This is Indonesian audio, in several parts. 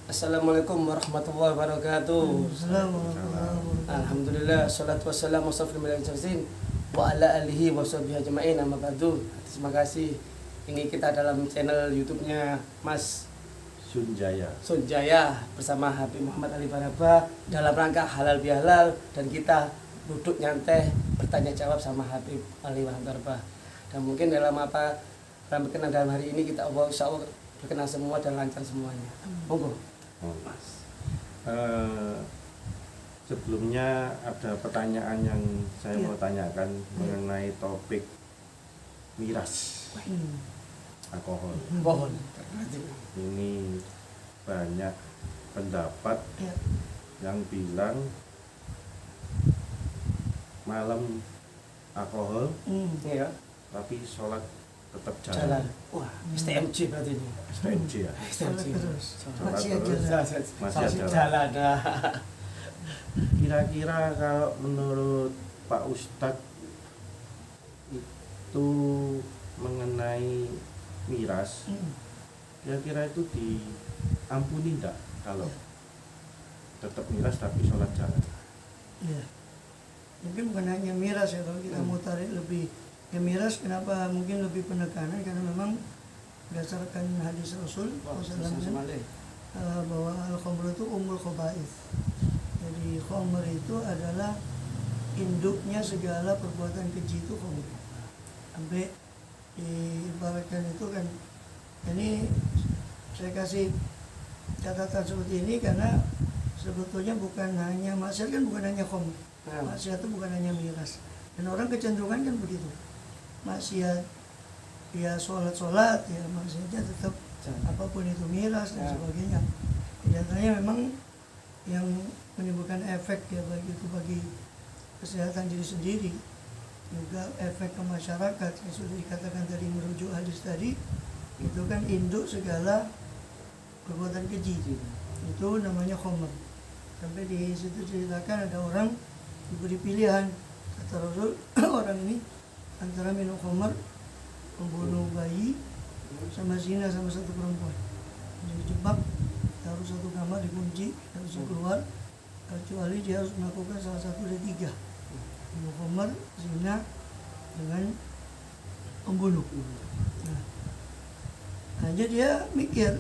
Assalamualaikum warahmatullahi wabarakatuh. Assalamualaikum. Alhamdulillah, salatu wassalamu ala wa ala alihi wa sahbihi ajma'in, amma ba'du. Terima kasih. Ini kita dalam channel YouTube-nya Mas Sunjaya bersama Habib Muhammad Ali Baraba dalam rangka halal bihalal, dan kita duduk nyantai bertanya jawab sama Habib Ali Baraba. Dan mungkin dalam berkenan dalam hari ini kita insya Allah berkenan semua dan lancar semuanya. Monggo. Mas. Sebelumnya ada pertanyaan yang saya mau tanyakan mengenai topik miras alkohol. Mohon. Ini banyak pendapat yang bilang malam alkohol Iya. tapi sholat tetap Jalan. jalan. Wah, STMJ berarti ini. STMJ ya. STMJ. Terus. Sholat Masih terus. aja. Masih jalan. Nah. Kira-kira kalau menurut Pak Ustadz itu mengenai miras, kira-kira itu diampuni enggak kalau tetap miras tapi sholat jalan? Ya. Mungkin bukan hanya miras ya, kalau kita mau tarik lebih ke miras, kenapa mungkin lebih penekanan, karena memang berdasarkan hadis Rasul SAW bahwa al-khamr itu ummul khaba'ith. Jadi khamr itu adalah induknya segala perbuatan keji, itu khamr. Sampai diibaratkan itu kan, ini saya kasih catatan seperti ini karena sebetulnya bukan hanya maksiat, kan bukan hanya khamr. Maksiat itu bukan hanya miras. Dan orang kecenderungan kan begitu. Maksiat ya sholat ya, maksudnya tetap apapun itu miras dan sebagainya. Nyatanya memang yang menimbulkan efek ya, baik itu bagi kesehatan diri sendiri, juga efek ke masyarakat yang sudah dikatakan tadi merujuk hadis tadi, itu kan induk segala perbuatan keji, itu namanya khamr. Sampai di situ ceritakan ada orang diberi pilihan, kata Rasul, orang ini antara minum khamr, membunuh bayi, sama zina sama satu perempuan. Jadi dijebak, harus satu kamar dikunci, harus keluar, kecuali dia harus melakukan salah satu dari tiga: minum khamr, zina, dengan membunuh. Nah, hanya dia mikir,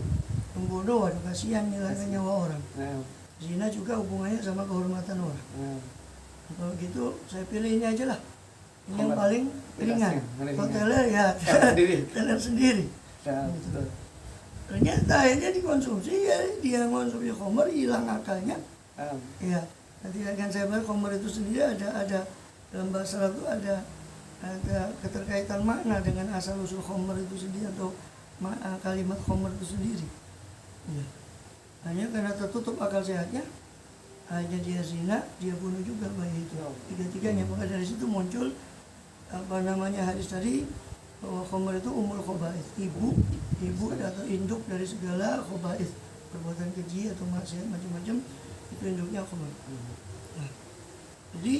membunuh, waduh kasihan menghilangkan nyawa orang. Zina juga hubungannya sama kehormatan orang. Kalau gitu saya pilih ini aja lah, ini yang paling ringan. Hoteler ya teler sendiri. Ternyata akhirnya dikonsumsi, ya dia konsumsi khamr, hilang akalnya. Ya, nanti akan saya bahas khamr itu sendiri ada dalam bahasa Arab itu ada keterkaitan makna dengan asal usul khamr itu sendiri, atau kalimat khamr itu sendiri. Ya. Hanya karena tertutup akal sehatnya, hanya dia zina, dia bunuh juga bayi itu. Tiga-tiganya, maka dari situ muncul hadis tadi, bahwa khamr itu ummul khaba'ith, ibu atau induk dari segala khaba'ith, perbuatan keji atau maksiat macam-macam, itu induknya khamr. Nah, jadi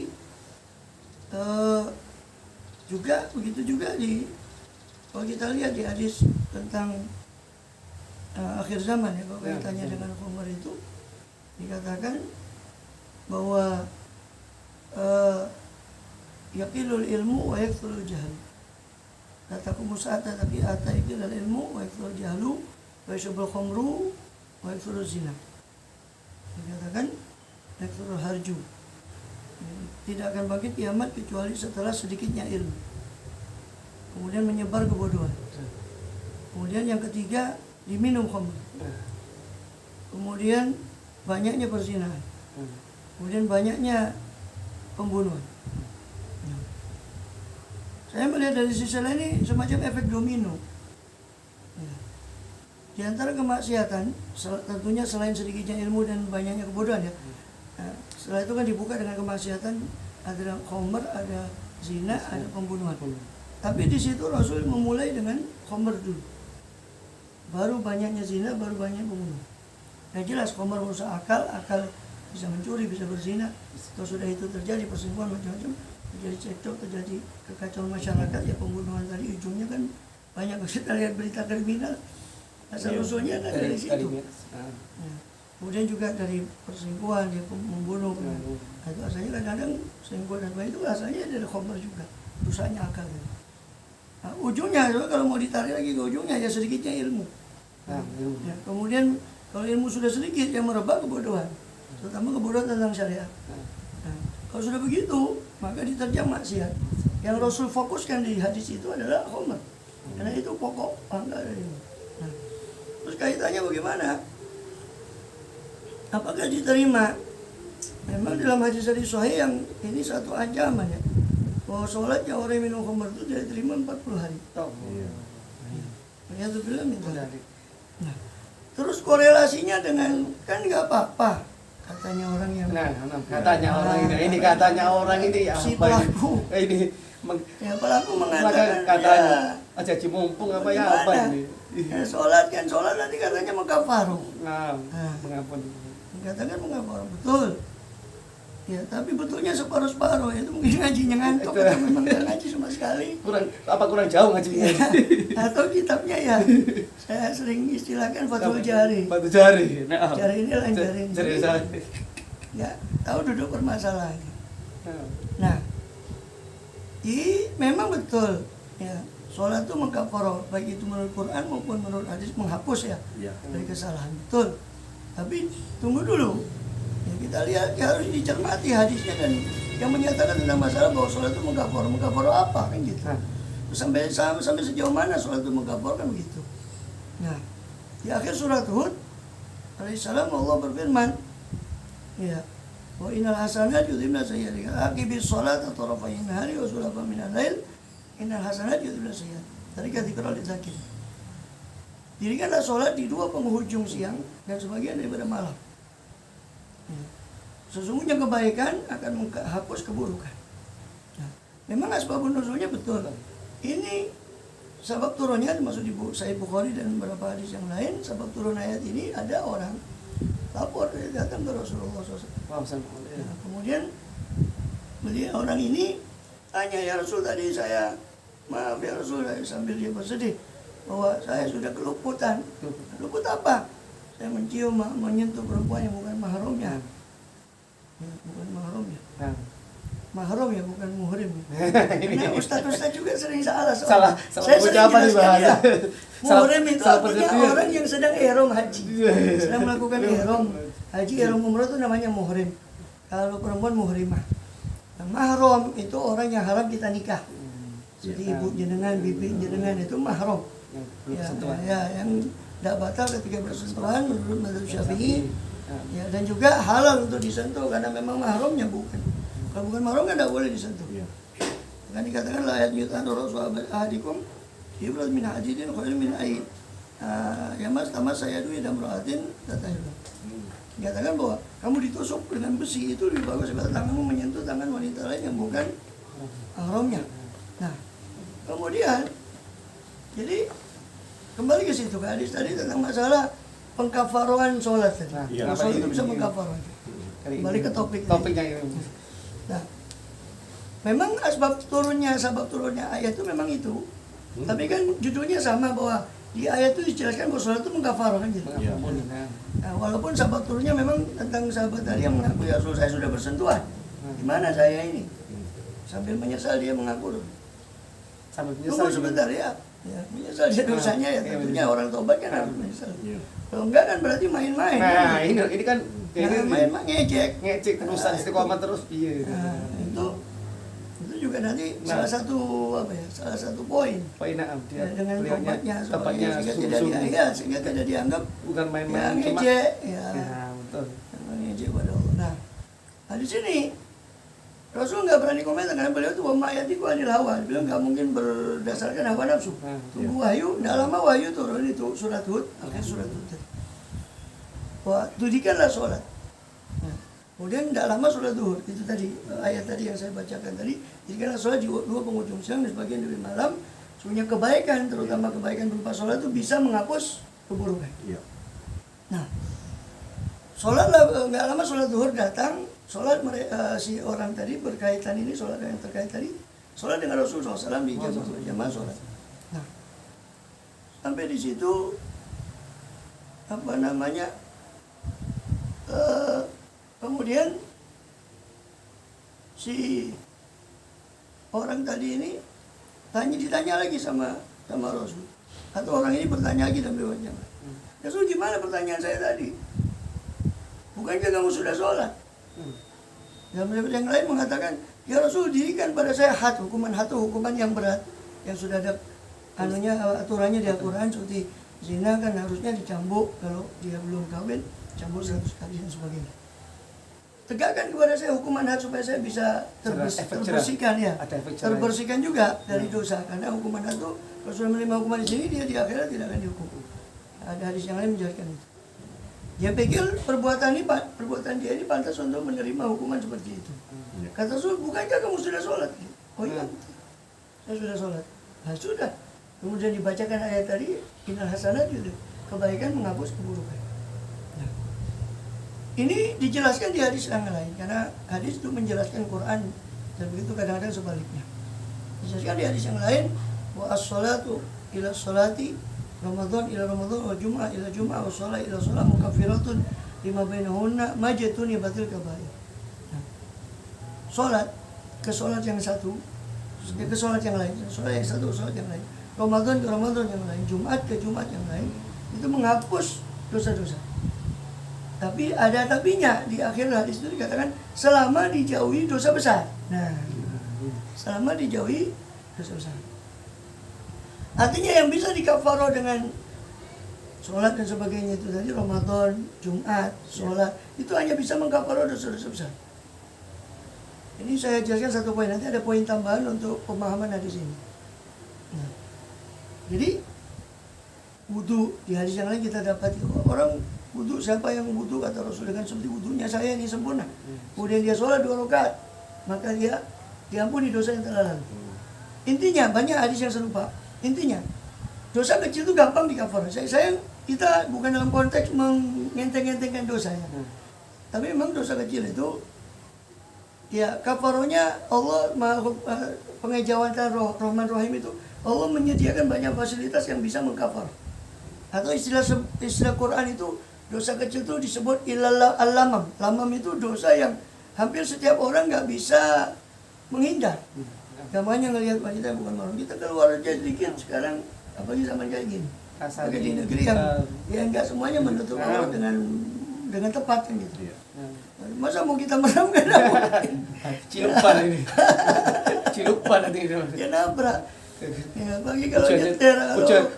juga begitu juga kalau kita lihat di hadis tentang akhir zaman ya, kalau kaitannya dengan khamr itu dikatakan bahwa yaqilul ilmu wa yakthurul jahl. Kataku musa'ata tapi ata yaqilul ilmu wa yakthurul jahlu wa yashubul khamru wa yakthurul zina. Dikatakan yakthurul harju. Tidak akan bangkit kiamat kecuali setelah sedikitnya ilmu, kemudian menyebar kebodohan, kemudian yang ketiga diminum khamr, kemudian banyaknya perzinahan, kemudian banyaknya pembunuhan. Saya melihat dari sisi lain ini semacam efek domino. Di antara kemaksiatan, tentunya selain sedikitnya ilmu dan banyaknya kebodohan ya, setelah itu kan dibuka dengan kemaksiatan, ada khamr, ada zina, ada pembunuhan. Tapi di situ Rasul memulai dengan khamr dulu, baru banyaknya zina, baru banyak pembunuhan. Yang jelas khamr merusak akal bisa mencuri, bisa berzina. Kalau sudah itu terjadi perselingkuhan macam-macam, terjadi cekcok, terjadi kekacauan masyarakat, ya pembunuhan tadi ujungnya kan banyak. Kita lihat berita kriminal, asal usulnya dari situ. Kemudian juga dari perselingkuhan, dia membunuh. Nah, itu asalnya kadang-kadang selingkuh dan lain itu asalnya dari khamr juga, rusaknya akal. Nah, ujungnya kalau mau ditarik lagi ke ujungnya ya sedikitnya ilmu. Ya, kemudian kalau ilmu sudah sedikit yang merebak kebodohan, terutama kebodohan tentang syariat. Nah, kalau sudah begitu maka diterjang maksiat. Yang Rasul fokuskan di hadis itu adalah khamr, karena itu pokok pangkal dari ilmu. Nah, terus kaitannya bagaimana? Apakah diterima? Memang dalam hadis-hadis sahih yang ini satu ancaman ya, bahwa sholat yang orang minum khamr itu tidak diterima 40 hari. Ternyata bilang itu. Nah, terus korelasinya dengan kan nggak apa-apa katanya orang yang katanya orang ini katanya orang ini si apa pelaku ini ya pelaku mengatakan katanya ya aja mumpung apa ya gimana? apa ini Ya, sholat nanti katanya mengkafaru. mengapun Dikatakan mengkafaru betul. Ya, tapi betulnya separuh-separuh, itu mungkin ngajinya ngantuk atau memang nggak ngaji sama sekali. kurang jauh ngajinya. Ya, atau kitabnya ya, saya sering istilahkan Fathul Jari. Batu jari. Nah, Jari ini lain jari ini. Jari. Ya, tahu duduk permasalahannya. Nah, memang betul. Ya, sholat itu mengkafarah, baik itu menurut Quran maupun menurut hadis menghapus ya dari kesalahan. Betul. Tapi tunggu dulu. Ya, kita lihat ya, harus dicermati hadisnya dan yang menyatakan tentang masalah bahwa sholat itu mengkafarah apa kan gitu. Terus sampai sejauh mana sholat itu mengkafarah kan begitu. Nah, di akhir surat Hud alaihissalam Allah berfirman, ya, wa innal hasanat yudhibna sayyi'at. Aqibis sholat atau rafain nahari wa sulafa minal lail. Innal hasanat yudhibna sayyi'at. Tadi kata Qur'an zakir. Dirikanlah sholat di dua penghujung siang dan sebagian daripada malam. Sesungguhnya kebaikan akan menghapus keburukan. Nah, memang asbabun nuzulnya betul. Ini sebab turunnya termasuk di Sahih Bukhari dan beberapa hadis yang lain. Sebab turun ayat ini ada orang lapor datang ke Rasulullah SAW. Nah, kemudian beliau orang ini tanya, ya Rasul, tadi saya maaf ya Rasul, sambil dia bersedih bahwa saya sudah keluputan. Luput apa? Saya menyentuh perempuan yang bukan mahramnya. Ya, bukan mahramnya. Mahram ya, bukan muhrim. Karena ustaz-ustaz juga sering salah. Salah Saya sering ucapan nih, jelaskan Bang. ya. Muhrim itu Salah artinya pengertian. orang yang sedang ihram haji. Sedang melakukan ihram haji, ihram umrah itu namanya muhrim. Kalau perempuan muhrimah. Nah, mahram itu orang yang haram kita nikah. Jadi ibu jenengan, bibi jenengan itu mahram. Ya, yang tidak batal ketika bersentuhan menurut mazhab Syafi'i. Ya, dan juga halal untuk disentuh karena memang mahramnya bukan. Kalau bukan mahram kan tidak boleh disentuh. Kan dikatakan la yatnyutan rasul ahadikum ibrat min hadidin khairun min aid. Ya mas tamas saya dulu dan meratin datanya. Dikatakan bahwa kamu ditusuk dengan besi itu lebih bagus daripada tanganmu menyentuh tangan wanita lain yang bukan mahramnya. Nah, kemudian jadi kembali ke situ ke hadis tadi tentang masalah pengkafarohan sholat tadi. Sholat itu bisa mengkafaroh. Kembali ke topiknya ini. Nah, memang sebab turunnya ayat itu memang itu. Tapi kan judulnya sama bahwa di ayat itu dijelaskan bahwa sholat itu mengkafaroh kan gitu. Nah, walaupun sebab turunnya memang tentang sahabat tadi yang mengaku ya Rasul saya sudah bersentuhan. Gimana saya ini? Sambil menyesal dia mengaku. Tunggu sebentar ya. Ya, menyesal dia dosanya ya tentunya orang tobat kan harus menyesal. Kalau enggak kan berarti main-main. Nah, ini kan main-main ngecek terusan istiqomah terus piye. Nah, itu juga nanti salah satu poin. Dia dengan tobatnya tempatnya sehingga tidak dianggap bukan main-main ya, ngecek ya. Betul. Ngecek pada Allah. Nah, di sini Rasul nggak berani komentar karena beliau itu ayatiku anil hawa. Beliau nggak mungkin berdasarkan hawa nafsu. Tunggu wahyu, nggak lama wahyu turun itu surat Hud, akhir surat Hud. Wah, dirikanlah sholat. Nah, kemudian nggak lama sholat duhur itu tadi ayat tadi yang saya bacakan tadi. Dirikanlah sholat di dua penghujung siang dan sebagian dari malam. Sebenarnya kebaikan, terutama kebaikan berupa sholat itu bisa menghapus keburukan. Nah, sholat nggak lama sholat duhur datang. Sholat si orang tadi berkaitan ini, sholat yang terkait tadi, sholat dengan Rasulullah SAW di jamaah sholat. Nah, sampai di situ Kemudian si orang tadi ini ditanya lagi sama Rasul. Atau orang ini bertanya lagi dalam riwayat yang lain. Rasul, gimana pertanyaan saya tadi? Bukankah kamu sudah sholat? Dalam riwayat yang lain mengatakan, ya Rasul, dirikan pada saya hukuman yang berat, yang sudah ada aturannya di Al-Quran, seperti zina kan harusnya dicambuk, kalau dia belum kawin cambuk 100 kali dan sebagainya. Tegakkan kepada saya hukuman had supaya saya bisa terbersihkan ya, terbersihkan juga dari dosa, karena hukuman had itu kalau sudah menerima hukuman di sini, dia di akhirat tidak akan dihukum. Ada hadis yang lain menjelaskan itu. Dia pikir perbuatan dia ini pantas untuk menerima hukuman seperti itu. Kata Rasul, bukankah kamu sudah sholat? Oh iya, saya sudah sholat. Nah sudah. Kemudian dibacakan ayat tadi, innal hasanat gitu, kebaikan menghapus keburukan. Nah, ini dijelaskan di hadis yang lain, karena hadis itu menjelaskan Quran, dan begitu kadang-kadang sebaliknya. Dijelaskan di hadis yang lain, wa as-salatu ila sholati, Ramadan ila Ramadan, wa Jum'ah ila Jum'ah, wa sholat ila sholat, mukaffiratun lima bainahunna, majatun batil kabair. Nah, sholat ke sholat yang satu, ke sholat yang lain, sholat yang satu, sholat yang lain, Ramadan ke Ramadan yang lain, Jumat ke Jumat yang lain, itu menghapus dosa-dosa. Tapi ada tapinya, di akhir hadis itu dikatakan selama dijauhi dosa besar. Nah, selama dijauhi dosa besar. Artinya yang bisa dikafaroh dengan sholat dan sebagainya itu tadi, Ramadan, Jumat, sholat, itu hanya bisa mengkafaroh dosa-dosa besar. Ini saya jelaskan satu poin, nanti ada poin tambahan untuk pemahaman hadis ini. Nah, jadi wudu, di hadis yang lain kita dapat orang wudu, siapa yang wudu kata Rasul dengan seperti wudunya saya ini sempurna, kemudian dia sholat 2 rakaat, maka dia diampuni dosa yang telah lalu. Intinya banyak hadis yang serupa. Intinya dosa kecil itu gampang dikafarah. Kita bukan dalam konteks mengenteng-entengkan dosa ya, tapi memang dosa kecil itu ya kafarohnya Allah pengejauhan Rahman Rahim itu Allah menyediakan banyak fasilitas yang bisa mengkafarah. Atau istilah Quran itu dosa kecil itu disebut al-lamam. Lamam itu dosa yang hampir setiap orang nggak bisa menghindar. Gamanya ngelihat wanita bukan malu, kita keluar aja sedikit sekarang, apalagi zaman kayak gini. Apalagi di negeri yang nggak semuanya menutup aurat dengan tepat kan gitu. Masa mau kita merem kan mungkin. Cilupan ini. Cilupan nanti itu. Ya nabrak. Ya, bagi kalau nyetir,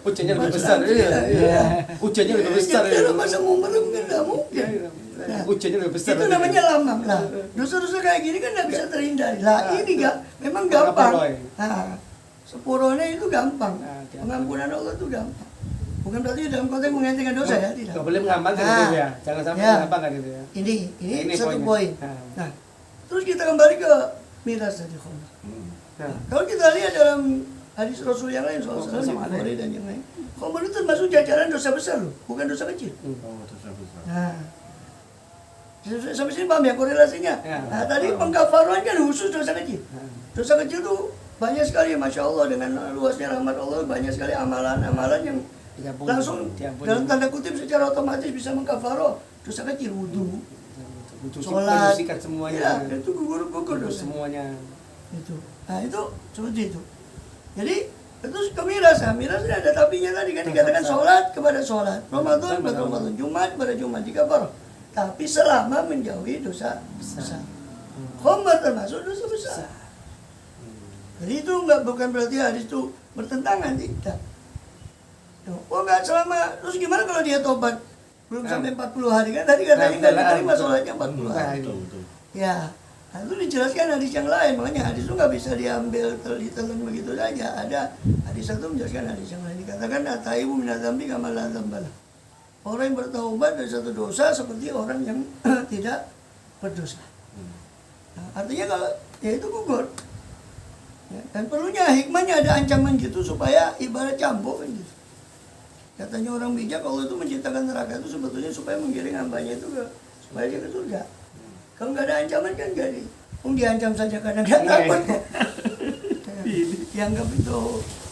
hujannya lebih besar. Iya. Hujannya lebih besar. Nyetir masa mau merem kan nggak mungkin. Nah, hujannya lebih besar. Itu namanya lamam lah. Dosa-dosa kayak gini kan nggak bisa terhindari. Lah ini memang gampang. Nah, sepurone itu gampang. Pengampunan Allah itu gampang. Bukan berarti dalam konteks mengentengkan dosa ya, tidak. Nggak boleh mengamalkan gitu ya. Jangan sampai mengamalkan gitu ya. Ini satu poin. Nah, terus kita kembali ke miras tadi khamr. Nah, kalau kita lihat dalam hadis Rasul yang lain soal Bukhari dan yang lain, khamr itu termasuk jajaran dosa besar loh, bukan dosa kecil. Dosa besar. Nah, sampai sini paham ya korelasinya. Nah, tadi pengkafaruan kan khusus dosa kecil. Dosa kecil tuh banyak sekali, masya Allah, dengan luasnya rahmat Allah banyak sekali amalan-amalan yang langsung dalam tanda kutip secara otomatis bisa mengkafaroh dosa kecil, wudu, sholat, semuanya. Ya, itu gugur dosa semuanya. Itu. Nah itu seperti itu. Jadi terus ke miras, ini ada tapinya tadi kan dikatakan sholat kepada sholat, Ramadan kepada Ramadan, Jumat kepada Jumat dikafaroh. Tapi selama menjauhi dosa besar. Khamr termasuk dosa besar. Jadi itu bukan berarti hadis itu bertentangan, tidak. Oh enggak selama, terus gimana kalau dia tobat belum sampai 40 hari kan tadi katanya nggak diterima sholatnya 40 hari. Ya, nah, itu dijelaskan hadis yang lain, makanya hadis itu nggak bisa diambil ditelan begitu saja. Ada hadis satu menjelaskan hadis yang lain, dikatakan ataibu minadzambi kama la dzambala. Orang yang bertaubat dari satu dosa seperti orang yang tidak berdosa. Nah, artinya kalau ya itu gugur. Ya, dan perlunya hikmahnya ada ancaman gitu supaya ibarat cambuk gitu. Katanya orang bijak, Allah itu menciptakan neraka itu sebetulnya supaya menggiring hambanya itu supaya dia ke surga. Kalau nggak ada ancaman kan nggak di. Diancam saja karena nggak takut kok. Dianggap itu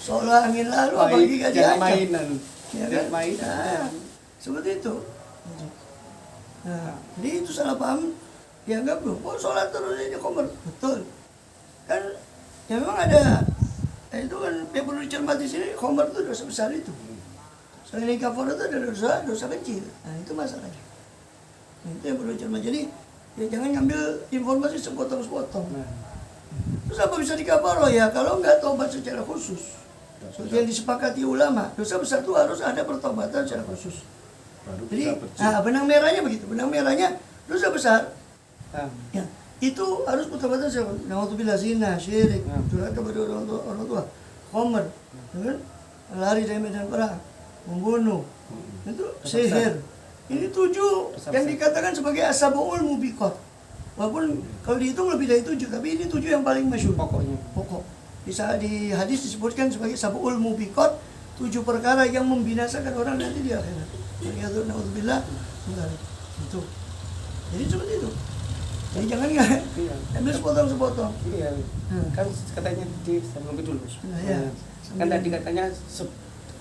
seolah angin lalu, apalagi nggak diancam. Mainan. Ya kan? Nah, seperti itu. Nah, jadi itu salah paham dianggap loh, oh sholat terus ini khomer. Betul. Kan ya memang ada, itu kan yang perlu dicermati sini, khomer itu dosa besar itu. Selain kafar itu ada dosa kecil. Nah itu masalahnya. Nah, itu yang perlu dicermati. Jadi ya jangan ngambil informasi sepotong-sepotong. Terus apa bisa dikafaroh ya kalau nggak tobat secara khusus. Seperti yang disepakati ulama, dosa besar itu harus ada pertobatan secara khusus. Baru Jadi, bisa bersih. benang merahnya begitu. Benang merahnya dosa besar. Ya, itu harus pertobatan secara khusus. Nauzubillah zina, syirik, durhaka kepada orang tua, khomer, kan? Lari dari medan perang, membunuh, itu sihir. Ini 7 yang dikatakan sebagai asabul mubiqat. Walaupun kalau dihitung lebih dari 7, tapi ini 7 yang paling masyhur. Pokok. Bisa di hadis disebutkan sebagai sab'ul mubiqat, 7 perkara yang membinasakan orang nanti di akhirat. Nauzubillah. Itu. Jadi seperti itu. Jadi jangan ambil sepotong-sepotong. Iya. Kan katanya di sebelum dulu. Ya. Kan tadi katanya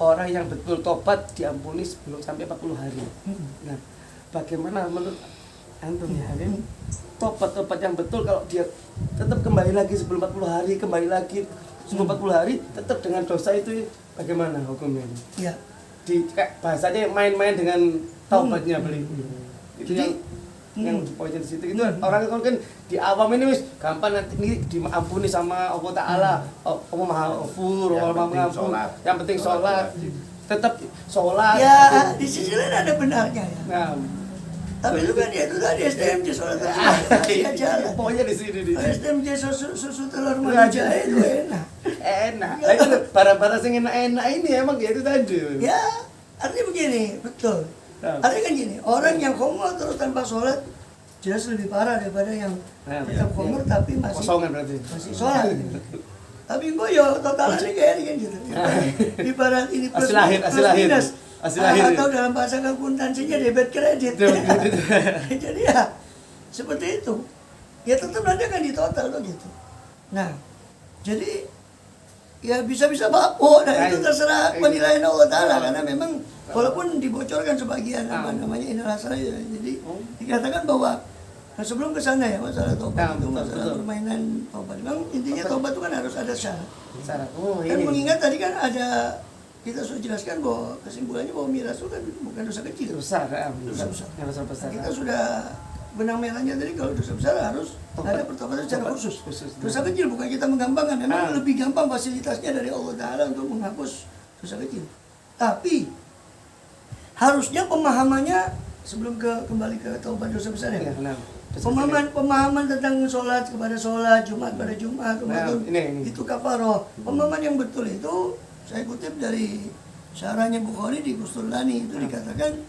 orang yang betul tobat diampuni sebelum sampai 40 hari. Nah, bagaimana menurut antum ya, Habib? Tobat yang betul kalau dia tetap kembali lagi sebelum 40 hari, kembali lagi sebelum 40 hari, tetap dengan dosa itu bagaimana hukumnya? Ya. Kayak bahasanya main-main dengan taubatnya beli. Itu Jadi, yang poinnya di situ itu orang kan di awam ini wis gampang nanti ini diampuni sama Allah Taala. Allah Maha Ghafur, Allah Maha Pengampun. Yang penting sholat. Tetap sholat. Ya, di sisi lain ada benarnya ya. Nah, Tapi itu kan ya itu tadi STMJ sholat masih jalan. pokoknya di sini di sini. STMJ susu telur manja itu enak. Enak. Nah, itu barang-barang yang enak-enak ini emang ya itu tadi. Ya, artinya begini, betul. Artinya kan gini, orang yang khamar terus tanpa sholat jelas lebih parah daripada yang tetap khamar tapi masih Kosongan berarti. masih sholat. Tapi gue ya totalnya kayak ini kan gitu. Ibarat ini plus minus. Atau dalam bahasa akuntansinya debit kredit. Jadi ya seperti itu. Ya tetap nanti akan ditotal tuh gitu. Nah, jadi ya bisa-bisa bapuk, nah itu terserah penilaian Allah Ta'ala. Karena memang walaupun dibocorkan sebagian namanya inilah saya. Jadi dikatakan bahwa sebelum ke sana ya masalah tobat itu masalah permainan tobat. Memang intinya tobat itu kan harus ada syarat. Kan mengingat tadi kan ada kita sudah jelaskan bahwa kesimpulannya bahwa miras itu kan bukan dosa kecil. Besar, dosa besar. besar. Kita sudah benang merahnya tadi kalau dosa besar harus ada pertobatan secara khusus. Dosa kecil bukan kita menggampangkan, memang lebih gampang fasilitasnya dari Allah Ta'ala untuk menghapus dosa kecil. Tapi harusnya pemahamannya sebelum kembali ke taubat dosa besar ya. Pemahaman tentang sholat kepada sholat, Jumat pada Jumat, itu kafaroh. Pemahaman yang betul itu saya kutip dari syarahnya Bukhari di Qustulani itu dikatakan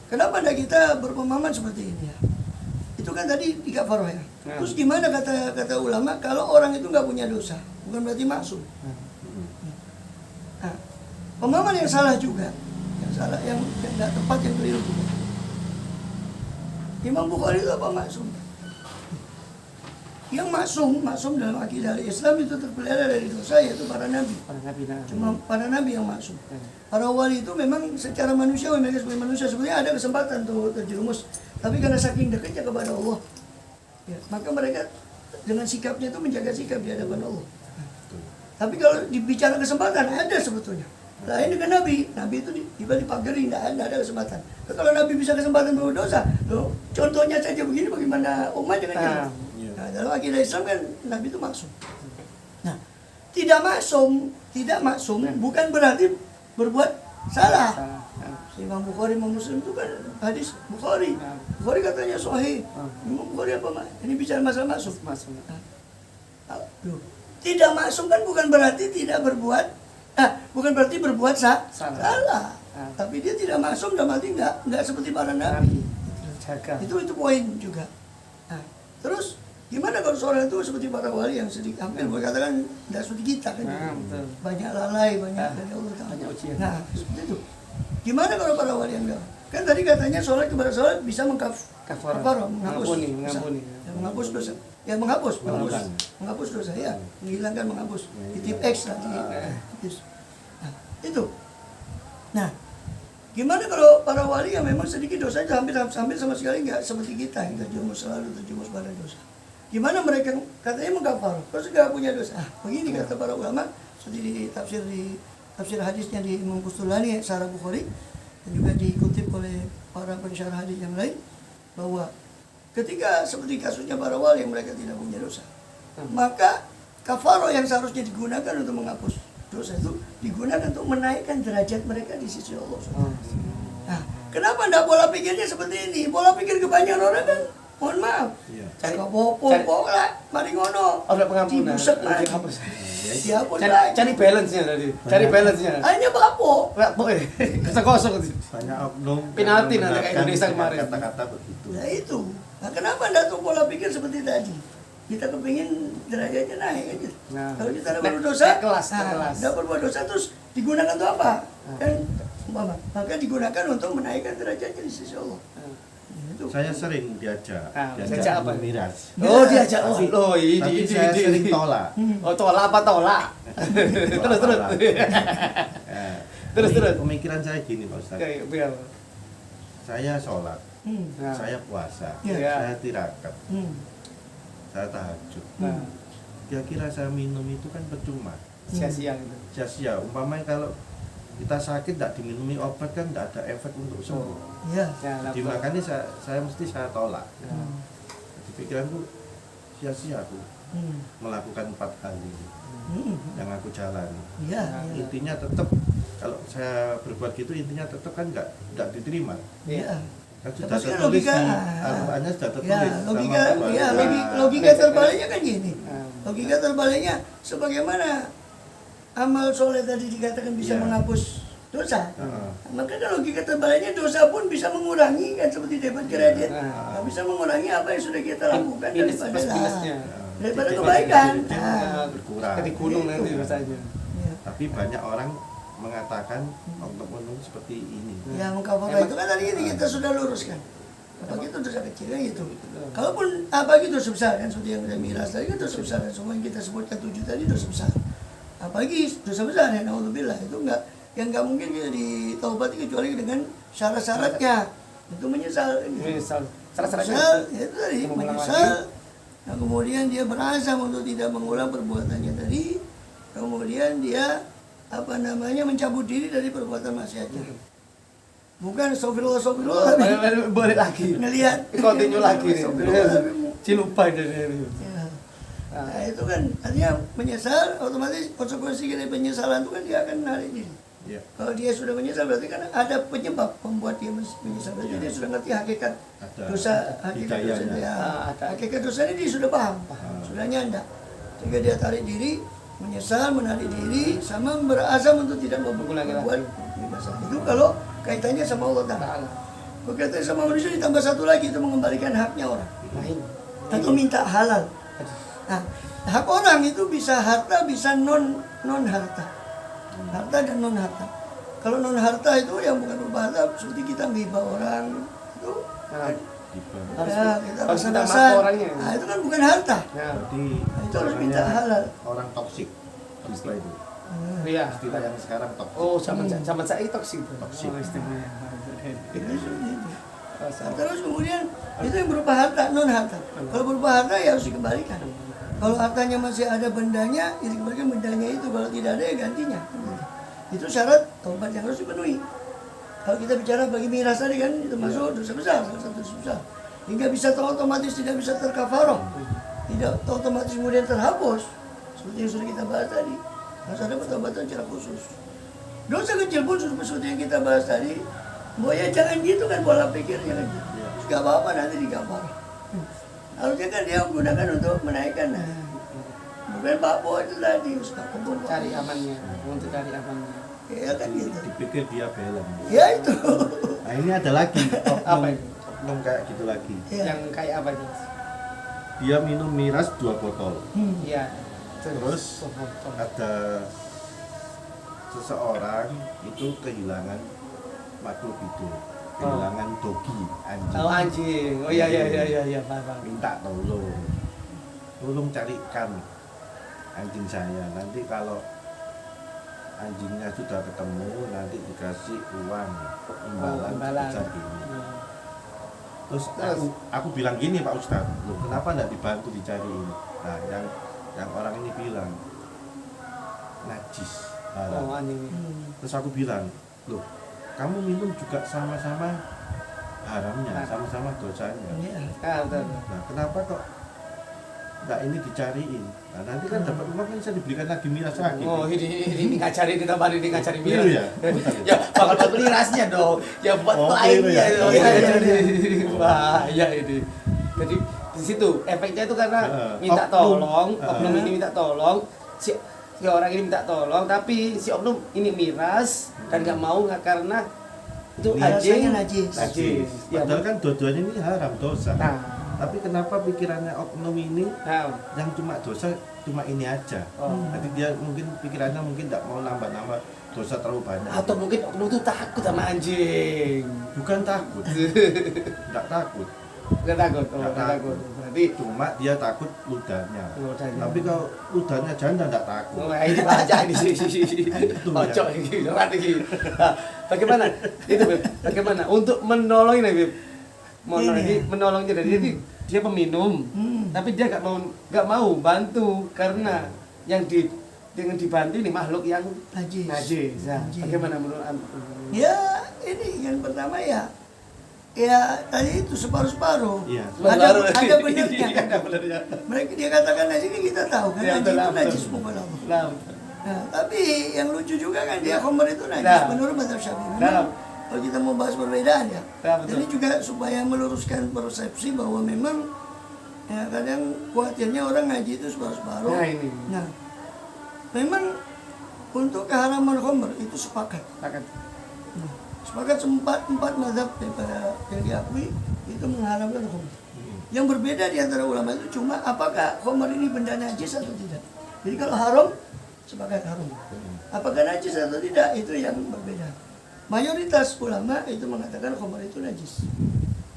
kenapa tidak kita berpemahaman seperti ini ya? Itu kan tadi di kafaroh ya. Terus gimana kata ulama kalau orang itu nggak punya dosa, bukan berarti maksum. Nah, pemahaman yang salah juga, yang tidak tepat, yang keliru juga. Imam Bukhari itu apa maksum? Yang maksum dalam akidah Islam itu terpelihara dari dosa yaitu para nabi. Cuma para nabi yang maksum. Para wali itu memang secara manusia, mereka sebagai manusia sebenarnya ada kesempatan untuk terjerumus, tapi karena saking dekatnya kepada Allah, ya, maka mereka dengan sikapnya itu menjaga sikap di hadapan Allah. Tapi kalau dibicara kesempatan ada sebetulnya. Lain dengan Nabi itu tiba dipagari, tidak ada kesempatan. Kalau Nabi bisa kesempatan berdosa, loh, contohnya saja begini, bagaimana umat dengan dia? Nah, dalam akidah Islam kan Nabi itu maksum. Nah, tidak maksum bukan berarti berbuat salah. Imam Bukhari, Imam Muslim itu kan hadis Bukhari. Bukhari katanya sahih. Imam Bukhari apa mak? Ini bicara masalah maksum. Tidak maksum kan bukan berarti tidak berbuat. Bukan berarti berbuat salah. Tapi dia tidak maksum dalam arti enggak seperti para nabi. Itu poin juga. Nah, terus gimana kalau seorang itu seperti para wali yang sedikit hampir boleh katakan tidak seperti kita kan? Banyak lalai, banyak dari Allah Ta'ala. Nah, seperti itu. Gimana kalau para wali yang enggak? Kan tadi katanya sholat kepada sholat bisa menghapus dosa. Ya menghapus dosa ya, menghilangkan menghapus. Titip X nanti. Nah, itu. Nah, Gimana kalau para wali yang memang sedikit dosanya hampir sama sekali nggak seperti kita yang terjumus pada dosa. Gimana mereka katanya mengkafar, terus nggak punya dosa. Begini kata para ulama, seperti di tafsir hadisnya di Imam Qustulani Syarah Bukhari dan juga dikutip oleh para pensyarah hadis yang lain bahwa ketika seperti kasusnya para wali yang mereka tidak punya dosa, maka kafaro yang seharusnya digunakan untuk menghapus dosa itu digunakan untuk menaikkan derajat mereka di sisi Allah. Nah, kenapa enggak pola pikirnya seperti ini? Pola pikir kebanyakan orang kan, mohon maaf, popo lah, mari ngono. Ada pengampunan. Dibusek lagi. Diampun lagi. Cari balance-nya tadi. Cari balance-nya. Hanya bapo. Kosong itu. Banyak oknum Penalti yang nanti kayak menggunakan Indonesia kemarin. kata-kata begitu. Nah itu. Nah, kenapa enggak tuh pola pikir seperti tadi? Kita kepingin derajatnya naik aja. Nah. Kalau kita ada berbuat dosa, kelas. udah berbuat dosa terus digunakan untuk apa? Kan maka digunakan untuk menaikkan derajatnya di sisi Allah. Itu. Saya sering diajak diajak apa? miras. Oh, diajak. Tapi- Oh, Tapi saya sering tolak. Oh, tolak apa tolak? Terus. Tolak. Terus. Pemikiran saya gini Pak Ustaz. Kayak biar. Saya sholat, Nah. saya puasa, Iya. saya tirakat, saya tahajud. Nah, Kira-kira saya minum itu kan percuma, sia-sia gitu. sia-sia. Umpamanya kalau kita sakit tidak diminumi obat kan tidak ada efek untuk sembuh. Iya. Ya, Jadi makanya saya mesti saya tolak. Di pikiranku sia-sia aku melakukan 4 kali yang aku jalani. Iya. Intinya tetap kalau saya berbuat gitu intinya tetap kan nggak diterima. Iya. Kan sudah Tapi kan tertulis di logika- Al-Qur'annya sudah tertulis. Ya, sama logika terbaliknya kan gini. Ah. Logika terbaliknya sebagaimana amal soleh tadi dikatakan bisa Iya. menghapus dosa. Heeh. Maka kan logika terbaliknya dosa pun bisa mengurangi kan seperti dapat kredit. Ah. Nah, bisa mengurangi apa yang sudah kita lakukan Minus daripada plus minusnya. daripada Titik kebaikan. titik Nah, berkurang. Di gunung nanti Itu. rasanya. ya. Tapi banyak orang mengatakan oknum seperti ini. Yang mengkafara itu kan tadi ini kita sudah luruskan. Apalagi itu dosa kecil kan gitu. Kalaupun apalagi dosa besar kan seperti yang kita miras tadi kan dosa besar. Semua yang kita sebutkan 7 tadi dosa besar. Apalagi dosa besar ya naudzubillah itu enggak mungkin kita ditaubati kecuali dengan syarat-syaratnya. Itu menyesal. Misal, salah-salahnya. Menyesal, ya itu tadi Mengulang menyesal. Nah, kemudian dia berazam untuk tidak mengulang perbuatannya tadi. Kemudian dia mencabut diri dari perbuatan maksiatnya. Bukan astagfirullah Boleh lagi. ngelihat Continue lagi nih. Astagfirullah. Cilupa dari. Ya. Nah, itu kan artinya menyesal, otomatis konsekuensi dari penyesalan itu kan dia akan menarik diri. Ya. Kalau dia sudah menyesal berarti kan ada penyebab membuat dia menyesal. Berarti dia sudah ngerti hakikat Ada dosa, hakikat dosa hidayahnya. dia. Ada. Hakikat dosa ini dia sudah paham, sudah nyanda. Sehingga dia tarik diri, menyesal, menarik diri, sama berazam untuk tidak Mengulangi membuat dosa. Itu kalau kaitannya sama Allah Ta'ala. Ta'ala. Kalau kaitannya sama manusia ditambah satu lagi, itu mengembalikan haknya orang. Lain. Atau minta halal. Nah, hak orang itu bisa harta, bisa non harta. Harta dan non harta. Kalau non harta itu yang bukan berupa harta, seperti kita menghibah orang itu, Hibah. ya kita harus minta maaf pasang-pasang. ke orangnya. Nah, itu kan bukan harta. Ya. Berarti Itu harus minta namanya halal. orang toksik. Istilah itu. Iya. Istilah yang sekarang toksik. Oh, zaman saya toksik itu. Toksik. Oh, istilahnya. Itu seperti itu. Oh, Nah, terus kemudian itu yang berupa harta, non harta. Kalau berupa harta ya harus dikembalikan. Kalau hartanya masih ada bendanya, ya dikembalikan bendanya itu. Kalau tidak ada ya gantinya. Itu syarat taubat yang harus dipenuhi. Kalau kita bicara bagi miras tadi kan itu masuk dosa besar, salah satu dosa besar. Hingga bisa otomatis tidak bisa terkafaroh, tidak otomatis kemudian terhapus. Seperti yang sudah kita bahas tadi. Harus ada pertobatan secara khusus. Dosa kecil pun seperti yang kita bahas tadi. Bahwa ya jangan gitu kan pola pikirnya kan. Terus gak apa-apa nanti dikafar. Harusnya kan dia gunakan untuk menaikkan. Bukan Pak Bo itu tadi. Cari amannya, untuk cari amannya. Ya kan gitu. Dipikir dia belem. Ya itu. Nah ini ada lagi Apa itu? oknum kayak gitu lagi. Ya. Yang kayak apa itu? Dia minum miras 2 botol. Iya. Terus ada seseorang itu kehilangan makhluk hidup, kehilangan dogi, anjing. Oh anjing. Oh iya, paham. Minta tolong carikan anjing saya. Nanti kalau anjingnya sudah ketemu nanti dikasih uang imbalan imbalan. sebesar ini. Terus aku bilang gini Pak Ustadz, loh kenapa nggak dibantu dicari ini? Nah yang orang ini bilang najis. Oh, anjing. Terus aku bilang, loh kamu minum juga sama-sama haramnya, sama-sama dosanya. Iya. Betul. Nah kenapa kok nggak ini dicariin? Nah nanti kan dapat uang kan bisa dibelikan lagi miras lagi. Oh, ini ngacari kita balik ini ngacari miras. Iya, Ya, bakal buat mirasnya dong. Ya buat Oh, lainnya iya, dong. iya, Ya, iya, jadi iya. bahaya ini. Jadi di situ efeknya itu karena minta Oknum. tolong, oknum ini minta tolong, si orang ini minta tolong, tapi si oknum ini miras dan nggak mau karena itu Rasanya anjing najis. Ya, Padahal kan dua-duanya ini haram dosa. nah, Tapi kenapa pikirannya oknum ini nah, yang cuma dosa cuma ini aja? oh. Nanti dia mungkin pikirannya mungkin tidak mau nambah-nambah dosa terlalu banyak. Atau mungkin oknum itu takut sama anjing. Bukan takut, tidak takut. Nggak takut, oh, Nggak nggak takut. Berarti Cuma dia takut ludahnya. Ludahnya. Tapi kalau ludahnya janda tidak takut. oh, ini baca ini sih. Itu ya. Ocok ini, lewat ini. Nah, bagaimana? Itu Beb. Bagaimana untuk menolong ini, Beb? Menolongnya dari jadi dia peminum, tapi dia nggak mau bantu karena yang dengan dibantu ini makhluk yang Najis. najis. Nah, Najis. bagaimana menurut Anda? Ya, ini yang pertama ya tadi itu separuh-separuh. Iya. Ada benernya kan. Ada benernya. Mereka dia katakan najis ini kita tahu kan Iya, najis itu betul. najis mukalaf. Nah, Nah, tapi yang lucu juga kan dia khamr itu najis Nah. menurut mazhab Syafi'i. Nah. Memang kalau kita mau bahas perbedaan ya. Nah, betul. Jadi juga supaya meluruskan persepsi bahwa memang ya kadang khawatirnya orang ngaji itu separuh-separuh. Nah, ini. Nah, memang untuk keharaman khamr itu sepakat. akan Nah, sepakat empat mazhab daripada yang diakui itu mengharamkan khamr. Yang berbeda di antara ulama itu cuma apakah khamr ini benda najis atau tidak. Jadi kalau haram, sepakat haram. Apakah najis atau tidak, itu yang berbeda. Mayoritas ulama itu mengatakan khamr itu najis.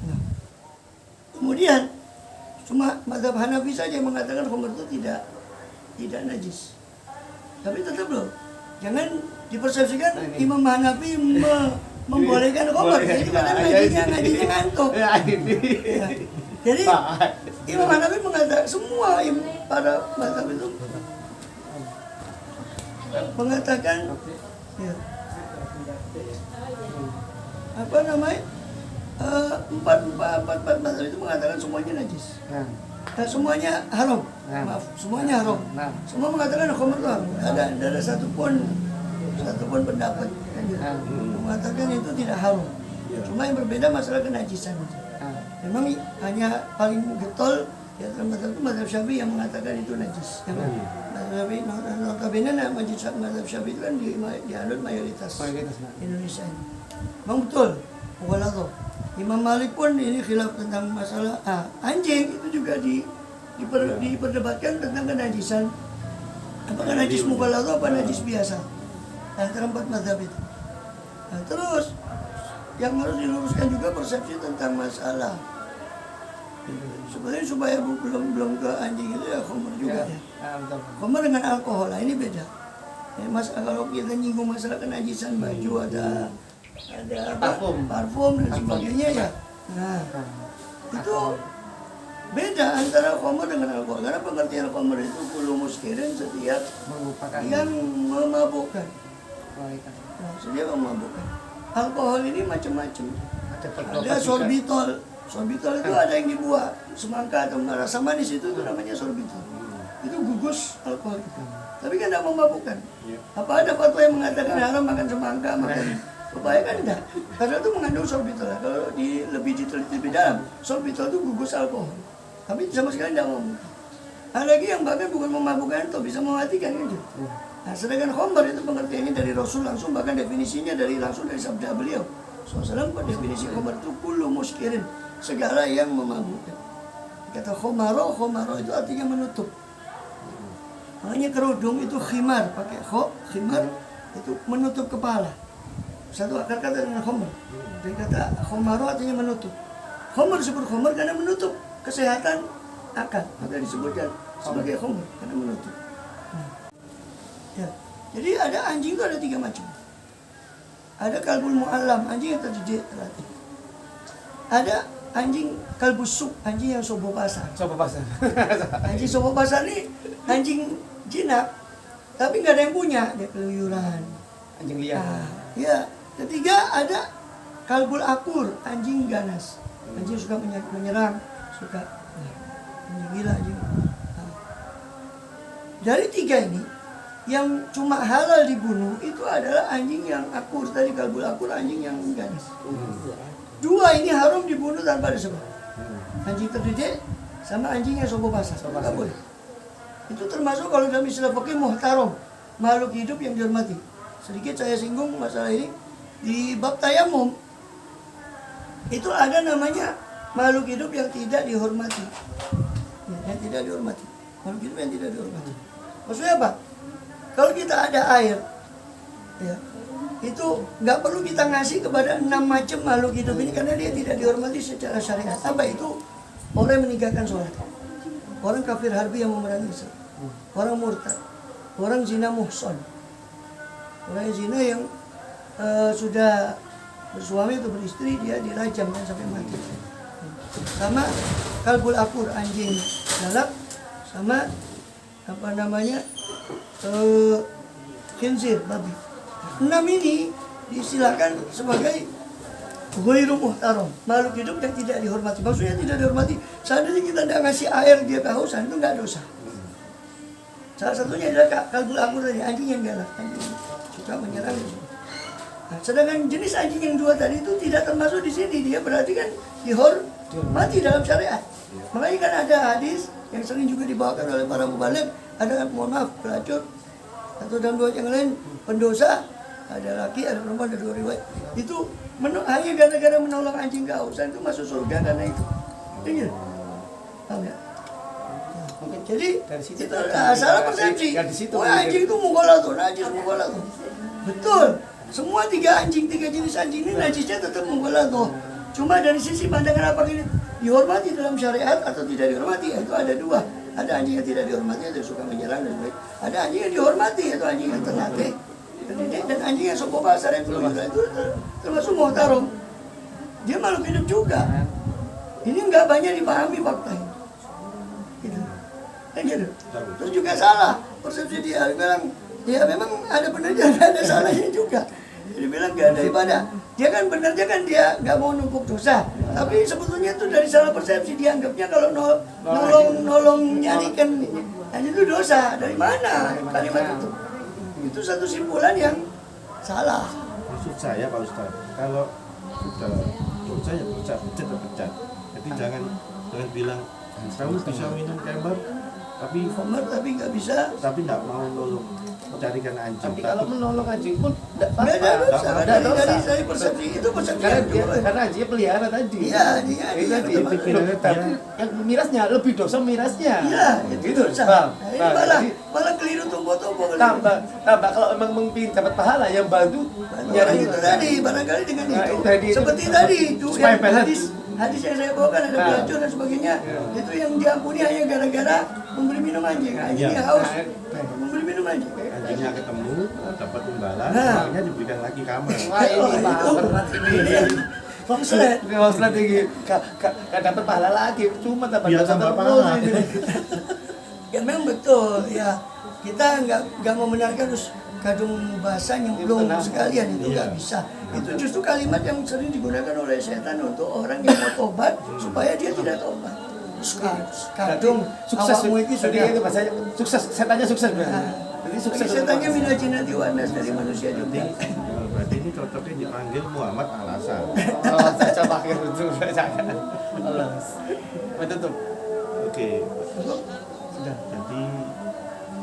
Nah, kemudian cuma mazhab Hanafi saja yang mengatakan khamr itu tidak najis. Tapi tetap loh, jangan dipersepsikan Imam Hanafi membolehkan khamr. Jadi kadang ngajinya ngantuk. Ya, ini. Ya. Jadi Imam Hanafi mengatakan semua para mazhab itu mengatakan ya, apa namanya empat mazhab itu mengatakan semuanya najis. Nah, Semuanya haram. Nah. Maaf, semuanya haram. Nah. Semua mengatakan khamr itu haram. Ada satupun pendapat kan, gitu, Nah. mengatakan itu tidak haram. Cuma yang berbeda masalah kenajisan. nah, Memang hanya paling getol ya mazhab itu mazhab Syafi'i yang mengatakan itu najis. Yang mazhab Syafi'i notabene mazhab Syafi'i itu kan dianut mayoritas mayoritas, nah. Indonesia ini. Memang betul. Mughaladzah. Imam Malik pun ini khilaf tentang masalah anjing itu juga diperdebatkan tentang kenajisan. Apakah najis mughaladzah apa najis biasa? Antara empat mazhab itu. Nah, terus yang harus diluruskan juga persepsi tentang masalah. Sebenarnya supaya belum ke anjing itu ya khamr juga ya. Betul. Khamr dengan alkohol, nah ini beda. Ya, kalau kita nyinggung masalah kenajisan baju ada parfum dan sebagainya ya. Nah, itu beda antara khamr dengan alkohol. Karena pengertian khamr itu kullu muskirin setiap Merupakan yang memabukkan. kebaikan. Nah, setiap memabukkan. Alkohol ini macam-macam. Ada Ada sorbitol. Sorbitol itu ada yang dibuat semangka atau rasa manis itu namanya sorbitol. Itu gugus alkohol itu. Tapi kan tidak memabukkan. Apa ada fatwa yang mengatakan haram makan semangka, makan pepaya kan enggak? Karena itu mengandung sorbitol. Kalau lebih diteliti lebih dalam, sorbitol itu gugus alkohol. Tapi sama sekali tidak memabukkan. Ada lagi yang bahkan bukan memabukkan atau bisa mematikan kan gitu. Nah, sedangkan khamr itu pengertiannya dari Rasul langsung, bahkan definisinya langsung dari sabda beliau. SAW definisi khamr itu kullu muskirin, segala yang memabukkan. Kata khomaro itu artinya menutup. Makanya kerudung itu khimar, pakai khimar itu menutup kepala. Satu akar kata dengan khamr. Jadi kata khomaro artinya menutup. Khamr disebut khamr karena menutup kesehatan akal. Maka disebutkan sebagai khamr karena menutup. Ya. Jadi ada anjing itu ada 3 macam. Ada kalbul mu'allam, anjing yang terdidik, terlatih. Ada anjing kalbus suk, anjing yang sobo pasar. Coba pasar. Anjing sobo pasar nih anjing jinak, tapi nggak ada yang punya, dia keluyuran. Anjing liar. Nah, ya. Ketiga ada kalbul akur, anjing ganas. Anjing suka menyerang, suka anjing gila, anjing. Nah, dari 3 ini, yang cuma halal dibunuh itu adalah anjing yang akur tadi, kalbul akur, anjing yang ganas. 2 ini haram dibunuh tanpa ada sebab. Anjing terdidik sama anjing yang sobo pasar. Nggak boleh. Itu termasuk kalau dalam istilah fikih muhtaram, makhluk hidup yang dihormati. Sedikit saya singgung masalah ini di bab tayamum. Itu ada namanya makhluk hidup yang tidak dihormati. Ya, yang tidak dihormati. Makhluk hidup yang tidak dihormati. Maksudnya apa? Kalau kita ada air, ya, itu nggak perlu kita ngasih kepada 6 macam makhluk hidup ini karena dia tidak dihormati secara syariat. Apa itu? Orang yang meninggalkan sholat, orang kafir harbi yang memerangi Islam, orang murtad, orang zina muhson, orang zina yang sudah bersuami atau beristri, dia dirajam dan sampai mati. Sama kalbul akur, anjing galak, sama apa namanya khinzir, babi. 6 ini diistilahkan sebagai ghairu muhtaram, makhluk hidup yang tidak dihormati. Maksudnya tidak dihormati, seandainya kita tidak ngasih air dia kehausan, itu nggak dosa. Salah satunya adalah kalbul akur tadi, anjing yang galak, anjing suka menyerang. Nah, sedangkan jenis anjing yang 2 tadi itu tidak termasuk di sini, dia berarti kan dihormati dalam syariat. Makanya kan ada hadis yang sering juga dibawakan oleh para mubaligh, ada mohon maaf pelacur atau dalam 2 yang lain pendosa, ada laki, ada perempuan, ada 2 riwayat. Itu hanya gara-gara menolong anjing kehausan itu masuk surga karena itu. Iya. Paham ya? Mungkin Jadi dari situ itu salah persepsi. Oh, anjing itu mughaladun, najis mughaladun. Betul. Semua 3 anjing, 3 jenis anjing ini najisnya tetap mughaladun. Cuma dari sisi pandangan apakah ini dihormati dalam syariat atau tidak dihormati, itu ada 2. Ada anjing yang tidak dihormati, ada yang suka menyerang dan sebagainya. Ada anjing yang dihormati, itu anjing yang terlatih, terdidik, dan anjing yang sopo pasar yang keluyuran itu termasuk muhtaram. Dia makhluk hidup juga. Ini nggak banyak dipahami fakta ini. Gitu. Kan gitu. Terus juga salah persepsi dia bilang, ya memang ada benernya, ada salahnya juga. Jadi bilang nggak ada ibadah. Dia kan benernya kan dia nggak mau numpuk dosa. Tapi sebetulnya itu dari salah persepsi, dia anggapnya kalau nolong nyarikan itu dosa. Dari mana kalimat itu? Itu satu simpulan yang salah. Maksud saya Pak Ustaz, kalau sudah dosa ya pecat ya pecat. Jadi jangan bilang kamu bisa minum kembar tapi nggak bisa. Tapi nggak mau nolong carikan anjing. Tapi kalau menolong anjing pun tidak nggak ada dosa. ada dosa. Dari persepsi itu persepsi Karena anjingnya pelihara tadi. Iya, dia Tapi yang mirasnya lebih dosa mirasnya. Iya, itu gitu. dosa. Bang, Nah, ini malah keliru tumbuh-tumbuh. tambah kalau emang mungkin dapat pahala yang bantu Nyari itu tadi, barangkali dengan itu. Tadi Seperti tadi itu supaya yang balance. hadis yang saya bawakan ada pelacur dan sebagainya. Itu yang diampuni hanya gara-gara memberi minum anjing. Anjingnya haus, memberi minum anjing. Anjingnya ketemu dapat imbalan, Nah. akhirnya diberikan lagi kamar. Wah ini Pak, berat ini. Konslet. Memang strategi gak dapat pahala lagi, cuma dapat Iya, dosa tambah terus pahala. ini. Ya memang betul ya. Kita nggak membenarkan terus kadung basah nyemplung sekalian, itu nggak bisa. Itu justru kalimat yang sering digunakan oleh setan untuk orang yang mau tobat supaya dia tidak tobat. Kadung Sukses awakmu itu tadi sudah. itu bahasanya sukses, setannya sukses berarti. Nah, Jadi sukses setannya minajinati wanas dari manusia juga. Berarti ini cocoknya dipanggil Muhammad Al-Hasan. Oh, saya coba pakai betul jangan. Allah. Betul. Oke. Sudah. Jadi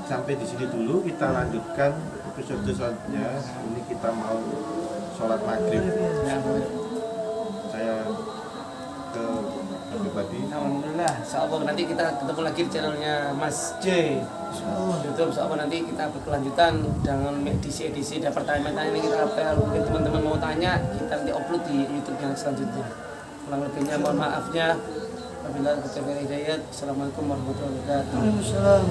sampai di sini dulu, kita lanjutkan episode selanjutnya. Ini kita mau sholat maghrib. Ya, Saya ke pribadi. alhamdulillah. Insyaallah nanti kita ketemu lagi di channelnya Mas J. YouTube. Insyaallah nanti kita berkelanjutan dengan edisi dan pertanyaan-pertanyaan ini kita apel. Mungkin teman-teman mau tanya, kita nanti upload di YouTube yang selanjutnya. Kurang lebihnya mohon maafnya. Wabillahi taufiq wal hidayah. Assalamualaikum warahmatullahi wabarakatuh. Waalaikumsalam.